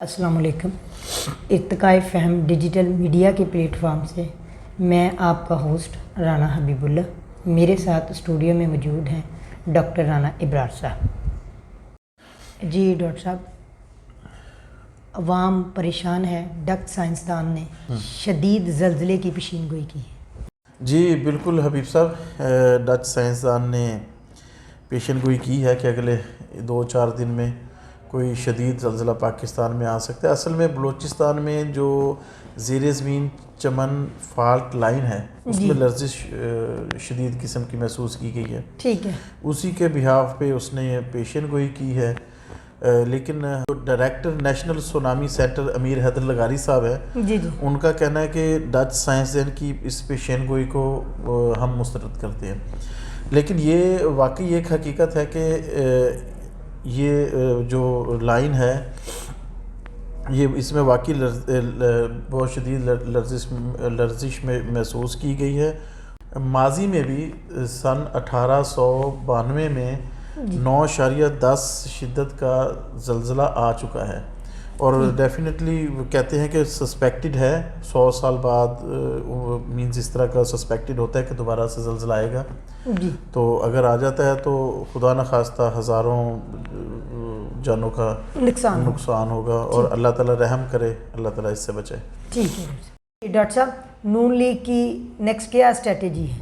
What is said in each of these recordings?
السلام علیکم۔ ارتقائے فہم ڈیجیٹل میڈیا کے پلیٹ فارم سے میں آپ کا ہوسٹ رانا حبیب اللہ، میرے ساتھ اسٹوڈیو میں موجود ہیں ڈاکٹر رانا ابرار صاحب۔ جی ڈاکٹر صاحب، عوام پریشان ہے، ڈاکٹر سائنسدان نے شدید زلزلے کی پیشین گوئی کی ہے۔ جی بالکل حبیب صاحب، ڈچ سائنسدان نے پیشن گوئی کی ہے کہ اگلے 2-4 دن میں کوئی شدید زلزلہ پاکستان میں آ سکتا ہے۔ اصل میں بلوچستان میں جو زیر زمین چمن فالٹ لائن ہے اس میں لرزش شدید قسم کی محسوس کی گئی ہے، ٹھیک ہے، اسی کے بہاف پہ اس نے پیشن گوئی کی ہے۔ لیکن جو ڈائریکٹر نیشنل سونامی سینٹر امیر حیدر لغاری صاحب ہے، ان کا کہنا ہے کہ ڈچ سائنسدان کی اس پیشن گوئی کو ہم مسترد کرتے ہیں، لیکن یہ واقعی ایک حقیقت ہے کہ یہ جو لائن ہے یہ اس میں واقعی بہت شدید لرزش میں محسوس کی گئی ہے۔ ماضی میں بھی سن 1892 میں 9.10 شدت کا زلزلہ آ چکا ہے، اور ڈیفینیٹلی کہتے ہیں کہ سسپیکٹڈ ہے 100 سال بعد، مینز اس طرح کا سسپیکٹڈ ہوتا ہے کہ دوبارہ سے زلزلہ آئے گا، تو اگر آ جاتا ہے تو خدا نخواستہ ہزاروں جانوں کا نقصان ہوگا، اور اللہ تعالیٰ رحم کرے، اللہ تعالیٰ اس سے بچائے۔ ٹھیک ہے ڈاکٹر صاحب، نون لیگ کی نیکسٹ کیا اسٹریٹجی ہے؟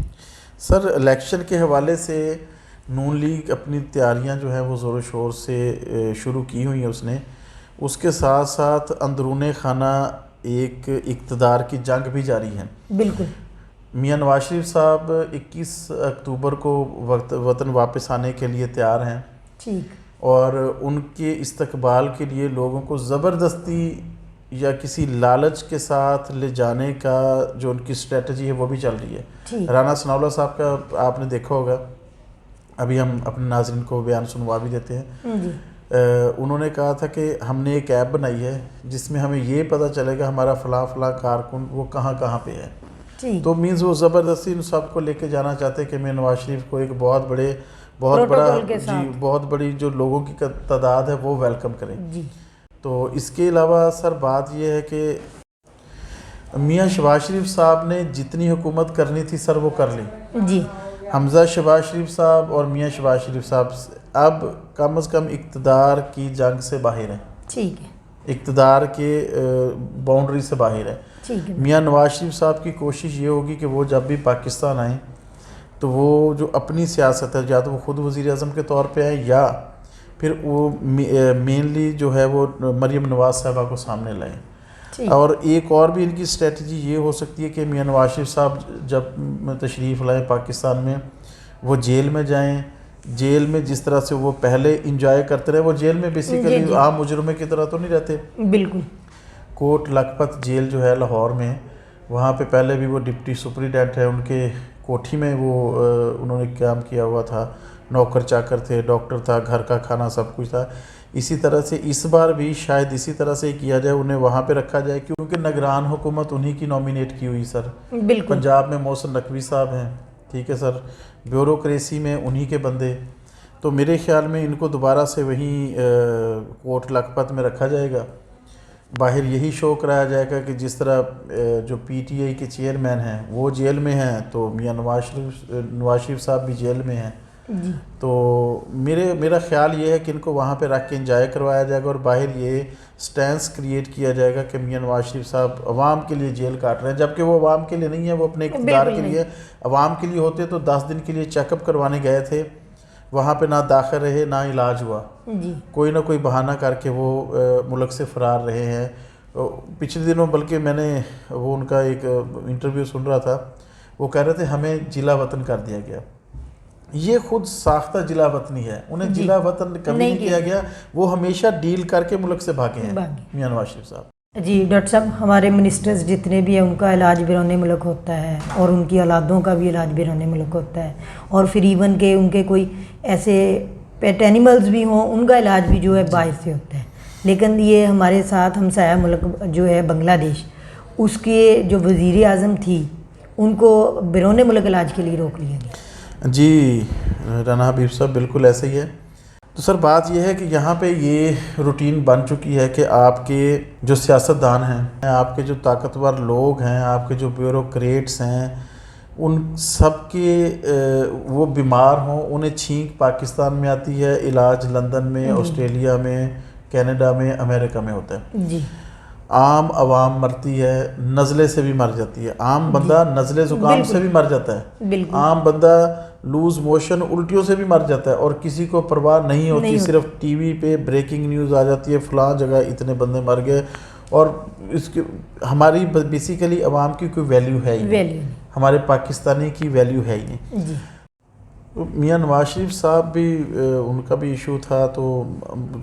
سر الیکشن کے حوالے سے نون لیگ اپنی تیاریاں جو ہیں وہ زور و شور سے شروع کی ہوئی ہیں اس کے ساتھ ساتھ اندرون خانہ ایک اقتدار کی جنگ بھی جاری ہے۔ بالکل۔ میاں نواز شریف صاحب 21 اکتوبر کو وطن واپس آنے کے لیے تیار ہیں، ٹھیک، اور ان کے استقبال کے لیے لوگوں کو زبردستی یا کسی لالچ کے ساتھ لے جانے کا جو ان کی اسٹریٹجی ہے وہ بھی چل رہی ہے۔ رانا ثناءاللہ صاحب کا آپ نے دیکھا ہوگا، ابھی ہم اپنے ناظرین کو بیان سنوا بھی دیتے ہیں۔ انہوں نے کہا تھا کہ ہم نے ایک ایپ بنائی ہے جس میں ہمیں یہ پتہ چلے گا ہمارا فلاں کارکن وہ کہاں پہ ہے، تو مینز وہ زبردستی ان سب کو لے کے جانا چاہتے ہیں کہ میں نواز شریف کو ایک بہت بڑی جو لوگوں کی تعداد ہے وہ ویلکم کریں۔ تو اس کے علاوہ سر بات یہ ہے کہ میاں شہباز شریف صاحب نے جتنی حکومت کرنی تھی سر وہ کر لی۔ حمزہ شہباز شریف صاحب اور میاں شہباز شریف صاحب اب کم از کم اقتدار کی جنگ سے باہر ہیں، ٹھیک ہے، اقتدار کے باؤنڈری سے باہر ہے۔ میاں نواز شریف صاحب کی کوشش یہ ہوگی کہ وہ جب بھی پاکستان آئیں تو وہ جو اپنی سیاست ہے، یا تو وہ خود وزیر اعظم کے طور پہ آئیں یا پھر وہ مینلی جو ہے وہ مریم نواز صاحبہ کو سامنے لائیں۔ اور ایک اور بھی ان کی اسٹریٹجی یہ ہو سکتی ہے کہ میاں نواز شریف صاحب جب تشریف لائیں پاکستان میں، وہ جیل میں جائیں، جیل میں جس طرح سے وہ پہلے انجوائے کرتے رہے، وہ جیل میں بیسیکلی عام مجرمے کی طرح تو نہیں رہتے، بالکل۔ کوٹ لکھپت جیل جو ہے لاہور میں، وہاں پہ پہلے بھی وہ ڈپٹی سپرنٹینڈنٹ ہے، ان کے کوٹھی میں وہ انہوں نے کام کیا ہوا تھا، نوکر چاکر تھے، ڈاکٹر تھا، گھر کا کھانا سب کچھ تھا۔ اسی طرح سے اس بار بھی شاید اسی طرح سے کیا جائے، انہیں وہاں پہ رکھا جائے، کیونکہ نگران حکومت انہی کی نومینیٹ کی ہوئی سر۔ پنجاب میں محسن نقوی صاحب ہیں، ٹھیک ہے سر، بیوروکریسی میں انہی کے بندے، تو میرے خیال میں ان کو دوبارہ سے وہیں کوٹ لکھپت میں رکھا جائے گا۔ باہر یہی شو کرایا جائے گا کہ جس طرح جو پی ٹی آئی کے چیئرمین ہیں وہ جیل میں ہیں، تو میاں نواز شریف صاحب بھی جیل میں ہیں، تو میرا خیال یہ ہے کہ ان کو وہاں پہ رکھ کے انجوائے کروایا جائے گا، اور باہر یہ سٹینس کریٹ کیا جائے گا کہ میاں نواز شریف صاحب عوام کے لیے جیل کاٹ رہے ہیں، جبکہ وہ عوام کے لیے نہیں ہے، وہ اپنے اقتدار کے لیے، عوام کے لیے ہوتے تو 10 دن کے لیے چیک اپ کروانے گئے تھے، وہاں پہ نہ داخل رہے نہ علاج ہوا، کوئی نہ کوئی بہانہ کر کے وہ ملک سے فرار رہے ہیں۔ پچھلے دنوں بلکہ میں نے وہ ان کا ایک انٹرویو سن رہا تھا، وہ کہہ رہے تھے ہمیں جلا وطن کر دیا گیا۔ یہ خود ساختہ جلا وطنی ہے، انہیں جلا وطن کبھی نہیں کیا گیا، وہ ہمیشہ ڈیل کر کے ملک سے بھاگے ہیں میاں نواز شریف صاحب۔ جی ڈاکٹر صاحب، ہمارے منسٹرز جتنے بھی ہیں ان کا علاج بیرون ملک ہوتا ہے، اور ان کی اولادوں کا بھی علاج بیرون ملک ہوتا ہے، اور پھر ایون کہ ان کے کوئی ایسے پیٹ اینیملز بھی ہوں ان کا علاج بھی جو ہے باہر سے ہوتا ہے، لیکن یہ ہمارے ساتھ ہمسایہ ملک جو ہے بنگلہ دیش، اس کے جو وزیر اعظم تھی ان کو بیرون ملک علاج کے لیے روک لیا گیا۔ جی رانا حبیب صاحب بالکل ایسے ہی ہے، تو سر بات یہ ہے کہ یہاں پہ یہ روٹین بن چکی ہے کہ آپ کے جو سیاستدان ہیں، آپ کے جو طاقتور لوگ ہیں، آپ کے جو بیوروکریٹس ہیں، ان سب کے وہ بیمار ہوں، انہیں چھینک پاکستان میں آتی ہے، علاج لندن میں، آسٹریلیا میں، کینیڈا میں، امریکہ میں ہوتا ہے. جی عام عوام مرتی ہے، نزلے سے بھی مر جاتی ہے. عام بندہ نزلے زکام سے بھی مر جاتا ہے. بالکل. عام بندہ لوز موشن الٹیوں سے بھی مر جاتا ہے، اور کسی کو پرواہ نہیں ہوتی. صرف ٹی وی پہ بریکنگ نیوز آ جاتی ہے، فلاں جگہ اتنے بندے مر گئے، اور اس کے ہماری بیسیکلی عوام کی کوئی ویلیو ہے ہی نہیں، ہمارے پاکستانی کی ویلیو ہے ہی نہیں. جی. میاں نواز شریف صاحب بھی ان کا بھی ایشو تھا، تو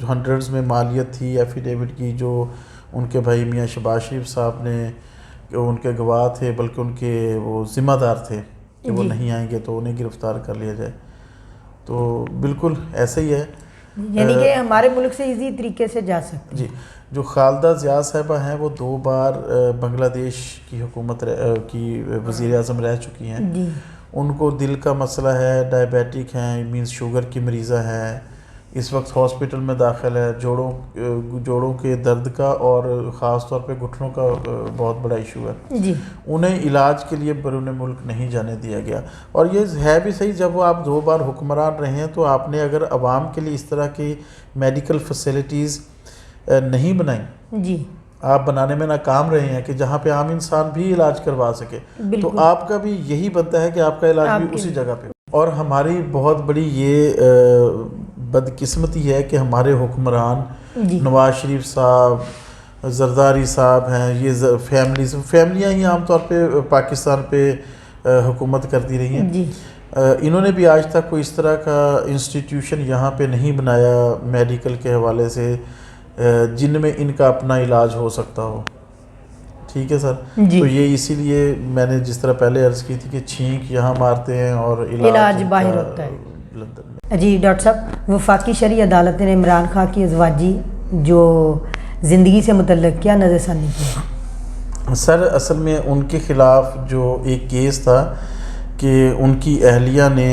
ہنڈریڈز میں مالیت تھی ایفیڈیوٹ کی، جو ان کے بھائی میاں شہباز شریف صاحب نے، ان کے گواہ تھے، بلکہ ان کے وہ ذمہ دار تھے کہ وہ نہیں آئیں گے تو انہیں گرفتار کر لیا جائے. تو بالکل ایسا ہی ہے، یعنی کہ ہمارے ملک سے ایزی طریقے سے جا سکتے ہیں. جی. جو خالدہ ضیاء صاحبہ ہیں، وہ 2 بار بنگلہ دیش کی حکومت کی وزیر اعظم رہ چکی ہیں. جی. ان کو دل کا مسئلہ ہے، ڈائبیٹک ہیں، مینس شوگر کی مریضہ ہیں، اس وقت ہاسپٹل میں داخل ہے. جوڑوں کے درد کا اور خاص طور پہ گھٹنوں کا بہت بڑا ایشو ہے. جی. انہیں علاج کے لیے بیرون ملک نہیں جانے دیا گیا. اور یہ ہے بھی صحیح، جب وہ آپ 2 بار حکمران رہے ہیں تو آپ نے اگر عوام کے لیے اس طرح کی میڈیکل فیسلٹیز نہیں بنائیں، جی، آپ بنانے میں ناکام رہے ہیں کہ جہاں پہ عام انسان بھی علاج کروا سکے، تو آپ کا بھی یہی بنتا ہے کہ آپ کا علاج بھی اسی جگہ پہ ہو. اور ہماری بہت بڑی یہ بدقسمتی ہے کہ ہمارے حکمران نواز شریف صاحب، زرداری صاحب ہیں، یہ فیملیاں ہی عام طور پہ پاکستان پہ حکومت کرتی رہی ہیں. جی. انہوں نے بھی آج تک کوئی اس طرح کا انسٹیٹیوشن یہاں پہ نہیں بنایا میڈیکل کے حوالے سے جن میں ان کا اپنا علاج ہو سکتا ہو. ٹھیک ہے سر. تو یہ اسی لیے میں نے جس طرح پہلے عرض کی تھی کہ چھینک یہاں مارتے ہیں اور علاج باہر ہوتا ہے لندن میں. جی ڈاکٹر صاحب، وفاقی شرعی عدالت نے عمران خان کی ازواجی جو زندگی سے متعلق کیا نظر ثانی کی؟ سر اصل میں ان کے خلاف جو ایک کیس تھا کہ ان کی اہلیہ نے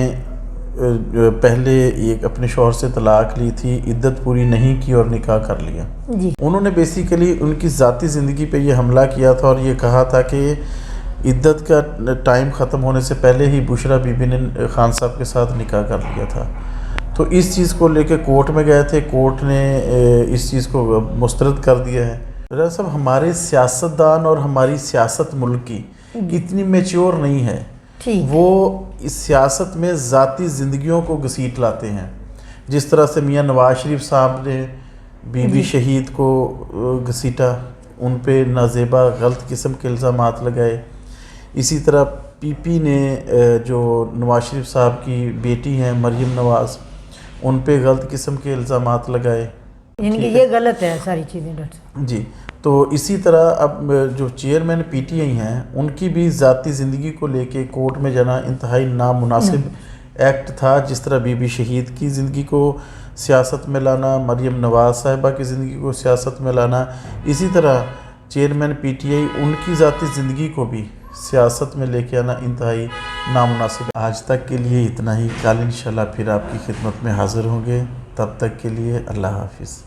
پہلے ایک اپنے شوہر سے طلاق لی تھی، عدت پوری نہیں کی اور نکاح کر لیا. جی. انہوں نے بیسیکلی ان کی ذاتی زندگی پہ یہ حملہ کیا تھا اور یہ کہا تھا کہ عدت کا ٹائم ختم ہونے سے پہلے ہی بشرا بی بی نے خان صاحب کے ساتھ نکاح کر لیا تھا. تو اس چیز کو لے کے کورٹ میں گئے تھے، کورٹ نے اس چیز کو مسترد کر دیا ہے. ڈاکٹر صاحب، ہمارے سیاستدان اور ہماری سیاست ملک کی اتنی میچور نہیں ہے. وہ اس سیاست میں ذاتی زندگیوں کو گھسیٹ لاتے ہیں، جس طرح سے میاں نواز شریف صاحب نے بی بی شہید کو گھسیٹا، ان پہ نازیبا غلط قسم کے الزامات لگائے. اسی طرح پی پی نے جو نواز شریف صاحب کی بیٹی ہیں مریم نواز، ان پہ غلط قسم کے الزامات لگائے. یعنی کہ یہ غلط ہے ساری چیزیں ڈاکٹر صاحب. جی. تو اسی طرح اب جو چیئرمین پی ٹی آئی ہیں، ان کی بھی ذاتی زندگی کو لے کے کورٹ میں جانا انتہائی نامناسب ایکٹ تھا. جس طرح بی بی شہید کی زندگی کو سیاست میں لانا، مریم نواز صاحبہ کی زندگی کو سیاست میں لانا، اسی طرح چیئرمین پی ٹی آئی ان کی ذاتی زندگی کو بھی سیاست میں لے کے آنا انتہائی نامناسب. آج تک کے لیے اتنا ہی. کل انشاءاللہ پھر آپ کی خدمت میں حاضر ہوں گے. تب تک کے لیے اللہ حافظ.